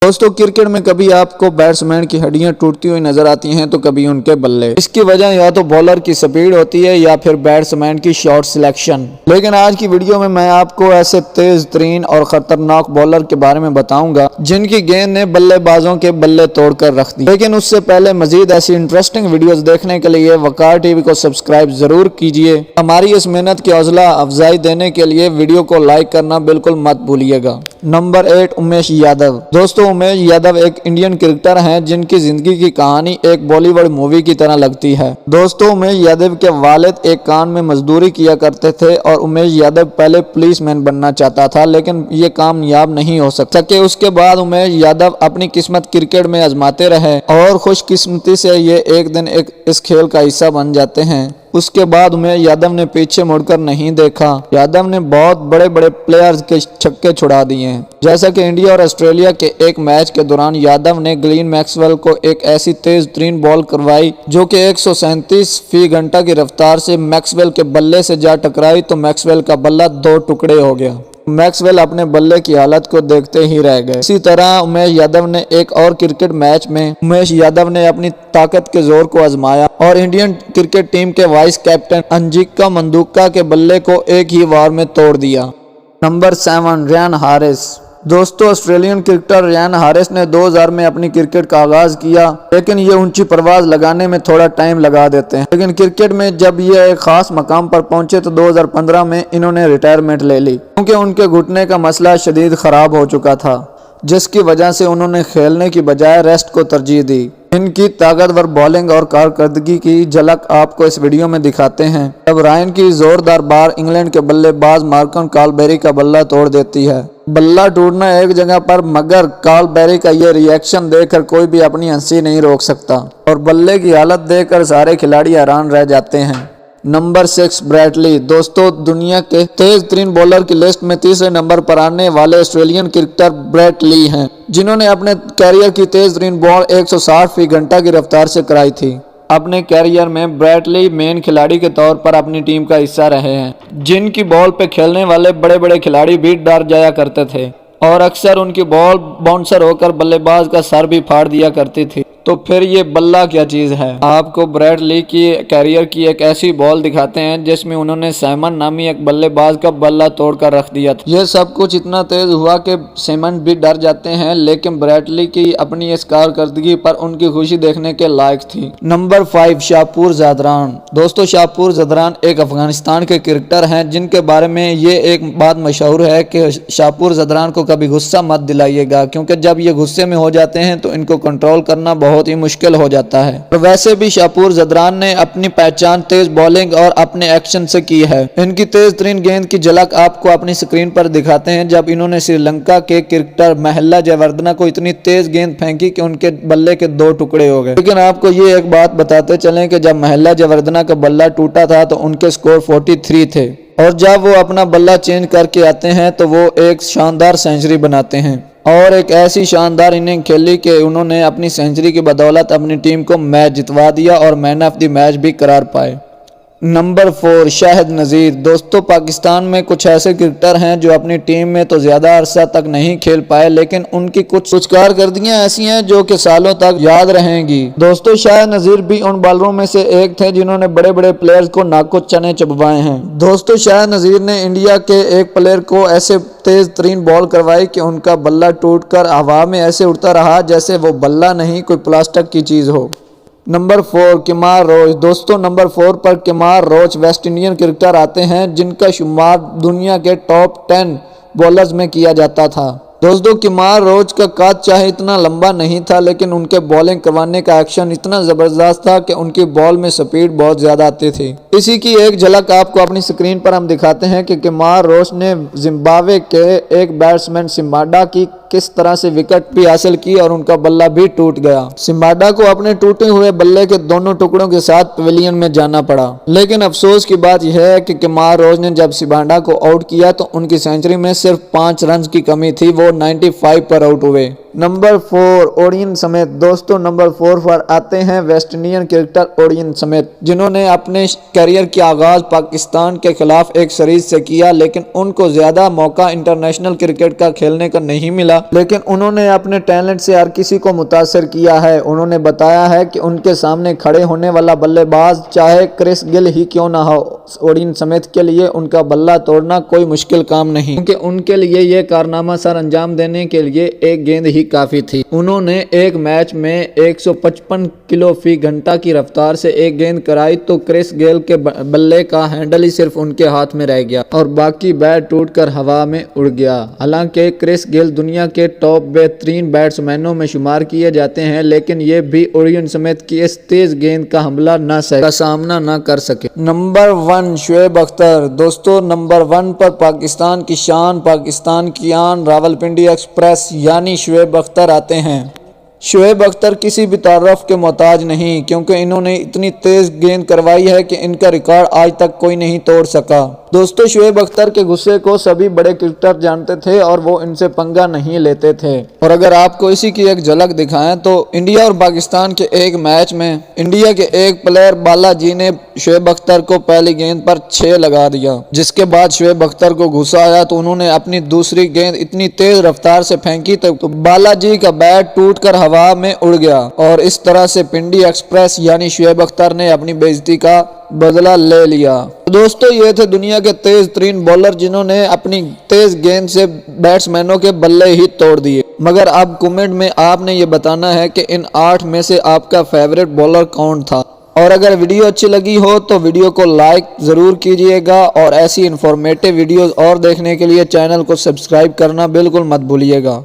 दोस्तों क्रिकेट में कभी आपको बैट्समैन की हड्डियां टूटती हुई नजर आती हैं तो कभी उनके बल्ले। इसकी वजह या तो बॉलर की स्पीड होती है या फिर बैट्समैन की शॉट सिलेक्शन। लेकिन आज की वीडियो में मैं आपको ऐसे तेज तरीन और खतरनाक बॉलर के बारे में बताऊंगा जिनकी गेंद ने बल्लेबाजों के बल्ले तोड़कर रख दी। लेकिन उससे पहले मजीद ऐसी इंटरेस्टिंग वीडियोस देखने के लिए वकार टीवी को सब्सक्राइब जरूर कीजिए। हमारी इस मेहनत की हौसला अफजाई देने के लिए वीडियो को लाइक करना बिल्कुल मत भूलिएगा। नंबर 8 उमेश यादव। दोस्तों उमेश यादव एक इंडियन क्रिकेटर हैं जिनकी जिंदगी की कहानी एक बॉलीवुड मूवी की तरह लगती है। दोस्तों उमेश यादव के वालिद एक कान में मजदूरी किया करते थे और उमेश यादव पहले पुलिसमैन बनना चाहता था लेकिन ये कामयाब नहीं हो सके। उसके बाद उमेश यादव अपनी किस्मत क्रिकेट में आजमाते रहे और खुशकिस्मती से ये एक दिन इस खेल का हिस्सा बन जाते हैं। उसके बाद उमेश यादव ने पीछे मुड़कर नहीं देखा। यादव ने बहुत बड़े बड़े प्लेयर्स के छक्के छुड़ा दिए हैं, जैसा कि इंडिया और ऑस्ट्रेलिया के एक मैच के दौरान यादव ने ग्लेन मैक्सवेल को एक ऐसी तेज तरीन बॉल करवाई जो कि 137 फी घंटा की रफ्तार से मैक्सवेल के बल्ले से जा टकराई तो मैक्सवेल का बल्ला 2 टुकड़े हो गया। मैक्सवेल अपने बल्ले की हालत को देखते ही रह गए। इसी तरह उमेश यादव ने एक और क्रिकेट मैच में उमेश यादव ने अपनी ताकत के जोर को आजमाया और इंडियन क्रिकेट टीम के वाइस कैप्टन अंजिका मंदुक्का के बल्ले को एक ही वार में तोड़ दिया। नंबर 7 रियान हारिस। दोस्तों ऑस्ट्रेलियन क्रिकेटर रियान हारिस ने 2000 में अपनी क्रिकेट का आगाज किया, लेकिन ये ऊंची परवाज लगाने में थोड़ा टाइम लगा देते हैं। लेकिन क्रिकेट में जब ये एक खास मकाम पर पहुंचे तो 2015 में इन्होंने रिटायरमेंट ले ली क्योंकि उनके घुटने का मसला शदीद खराब हो चुका था, जिसकी वजह से उन्होंने खेलने की बजाय रेस्ट को तरजीह दी। इनकी ताकतवर बॉलिंग और कारकर्दगी की झलक आपको इस वीडियो में दिखाते हैं जब रायन की जोरदार बार इंग्लैंड के बल्लेबाज मार्कन काल्बेरी का बल्ला तोड़ देती है। बल्ला टूटना एक जगह पर, मगर काल्बेरी का ये रिएक्शन देखकर कोई भी अपनी हंसी नहीं रोक सकता और बल्ले की हालत देखकर सारे खिलाड़ी हैरान रह जाते हैं। नंबर 6 ब्रैट ली। दोस्तों दुनिया के तेज तरीन बॉलर की लिस्ट में तीसरे नंबर पर आने वाले ऑस्ट्रेलियन क्रिकेटर ब्रैट ली हैं, जिन्होंने अपने कैरियर की तेज तरीन बॉल 160 फी घंटा की रफ्तार से कराई थी। अपने कैरियर में ब्रैट ली मेन खिलाड़ी के तौर पर अपनी टीम का हिस्सा रहे हैं, जिनकी बॉल पे खेलने वाले बड़े बड़े खिलाड़ी भी डर जाया करते थे और अक्सर उनकी बॉल बाउंसर होकर बल्लेबाज का सर भी फाड़ दिया करती थी। तो फिर ये बल्ला क्या चीज़ है। आपको ब्रैट ली की कैरियर की एक ऐसी बॉल दिखाते हैं जिसमें उन्होंने सैमन नामी एक बल्लेबाज का बल्ला तोड़कर रख दिया था। यह सब कुछ इतना तेज हुआ कि सैमन भी डर जाते हैं, लेकिन ब्रैट ली की अपनी इस कारकर्दगी पर उनकी खुशी देखने के लायक थी। नंबर 5 शाहपुर ज़दरान। दोस्तों शाहपुर ज़दरान एक अफगानिस्तान के क्रिकेटर हैं जिनके बारे में ये एक बात मशहूर है कि शाहपुर ज़दरान को कभी गुस्सा मत दिलाइएगा, क्योंकि जब ये गुस्से में हो जाते हैं तो इनको कंट्रोल करना बहुत ही मुश्किल हो जाता है। और वैसे भी शाहपुर ज़दरान ने अपनी पहचान तेज बॉलिंग और अपने एक्शन से की है। इनकी तेज तरीन गेंद की झलक आपको अपनी स्क्रीन पर दिखाते हैं जब इन्होंने श्रीलंका के क्रिकेटर महला जयवर्धना को इतनी तेज गेंद फेंकी कि उनके बल्ले के 2 टुकड़े हो गए। लेकिन आपको ये एक बात बताते चलें कि जब महला जयवर्धना का बल्ला टूटा था तो उनके स्कोर 43 थे और जब वो अपना बल्ला चेंज करके आते हैं तो वो एक शानदार सेंचुरी बनाते हैं और एक ऐसी शानदार इनिंग खेली कि उन्होंने अपनी सेंचुरी की बदौलत अपनी टीम को मैच जितवा दिया और मैन ऑफ द मैच भी करार पाए। नंबर 4 शाहिद नज़ीर। दोस्तों पाकिस्तान में कुछ ऐसे क्रिकेटर हैं जो अपनी टीम में तो ज़्यादा अरसा तक नहीं खेल पाए, लेकिन उनकी कुछ कारकर्दगियां ऐसी हैं जो कि सालों तक याद रहेंगी। दोस्तों शाहिद नज़ीर भी उन बॉलरों में से एक थे जिन्होंने बड़े बड़े प्लेयर्स को नाको चने चबवाए हैं। दोस्तों शाहिद नज़ीर ने इंडिया के एक प्लेयर को ऐसे तेज तरीन बॉल करवाई कि उनका बल्ला टूटकर हवा में ऐसे उड़ता रहा जैसे वो बल्ला नहीं कोई प्लास्टिक की चीज़ हो। नंबर 4 किमार रोच। दोस्तों नंबर 4 पर किमार रोच वेस्ट इंडियन क्रिकेटर आते हैं जिनका शुमार दुनिया के टॉप 10 बॉलर्स में किया जाता था। दोस्तों किमार रोच का कद चाहे इतना लंबा नहीं था, लेकिन उनके बॉलिंग करवाने का एक्शन इतना जबरदस्त था कि उनकी बॉल में स्पीड बहुत ज्यादा आती थी। इसी की एक झलक आपको अपनी स्क्रीन पर हम दिखाते हैं कि किमार रोच ने जिम्बाब्वे के एक बैट्समैन सिम्बाडा की किस तरह से विकेट भी हासिल की और उनका बल्ला भी टूट गया। सिम्बाडा को अपने टूटे हुए बल्ले के दोनों टुकड़ों के साथ पवेलियन में जाना पड़ा। लेकिन अफसोस की बात यह है कि किमार रोच ने जब सिम्बाडा को आउट किया तो उनकी सेंचुरी में सिर्फ 5 रन की कमी थी, वो 95 पर आउट हुए। नंबर 4 ओडियन समेत। दोस्तों नंबर 4 पर आते हैं वेस्ट इंडियन क्रिकेटर ओडियन समेत, जिन्होंने अपने करियर के आगाज पाकिस्तान के खिलाफ एक सीरीज से किया, लेकिन उनको ज्यादा मौका इंटरनेशनल क्रिकेट का खेलने का नहीं मिला। लेकिन उन्होंने अपने टैलेंट से हर किसी को मुतासर किया है। उन्होंने बताया है कि उनके सामने खड़े होने वाला बल्लेबाज चाहे क्रिस गिल ही क्यों ना हो, ओडियन समेत के लिए उनका बल्ला तोड़ना कोई मुश्किल काम नहीं, क्योंकि उनके लिए यह कारनामा सर अंजाम देने के लिए एक गेंद ही काफी थी। उन्होंने एक मैच में 155 किलो फी घंटा की रफ्तार से एक गेंद कराई तो क्रिस गेल के बल्ले का हैंडल ही सिर्फ उनके हाथ में रह गया और बाकी बैट टूटकर हवा में उड़ गया। हालांकि क्रिस गेल दुनिया के टॉप बेहतरीन बैट्समैनों में शुमार किए जाते हैं, लेकिन ये भी ओडियन समेत की इस तेज गेंद का हमला का सामना न कर सके। नंबर 1 शुएब अख्तर। दोस्तों नंबर 1 पर पाकिस्तान की शान, पाकिस्तान की आन, रावलपिंडी एक्सप्रेस यानी शुएब अख्तर आते हैं। शुएब अख्तर किसी भी तारफ के मोहताज नहीं, क्योंकि इन्होंने इतनी तेज गेंद करवाई है कि इनका रिकॉर्ड आज तक कोई नहीं तोड़ सका। दोस्तों शुएब अख्तर के गुस्से को सभी बड़े क्रिकेटर जानते थे और वो इनसे पंगा नहीं लेते थे। और अगर आपको इसी की एक झलक दिखाएं तो इंडिया और पाकिस्तान के एक मैच में इंडिया के एक प्लेयर बालाजी ने शुएब अख्तर को पहली गेंद पर 6 लगा दिया, जिसके बाद शुएब अख्तर को गुस्सा आया तो उन्होंने अपनी दूसरी गेंद इतनी तेज रफ्तार से फेंकी तो बालाजी का बैट टूटकर हवा में उड़ गया और इस तरह से पिंडी एक्सप्रेस यानी शुएब अख्तर ने अपनी बेइज्जती का बदला ले लिया। दोस्तों ये थे दुनिया के तेज तरीन बॉलर, जिन्होंने अपनी तेज गेंद से बैट्समैनों के बल्ले ही तोड़ दिए। मगर अब कमेंट में आपने ये बताना है कि इन 8 में से आपका फेवरेट बॉलर कौन था। और अगर वीडियो अच्छी लगी हो तो वीडियो को लाइक ज़रूर कीजिएगा और ऐसी इन्फॉर्मेटिव वीडियोस और देखने के लिए चैनल को सब्सक्राइब करना बिल्कुल मत भूलिएगा।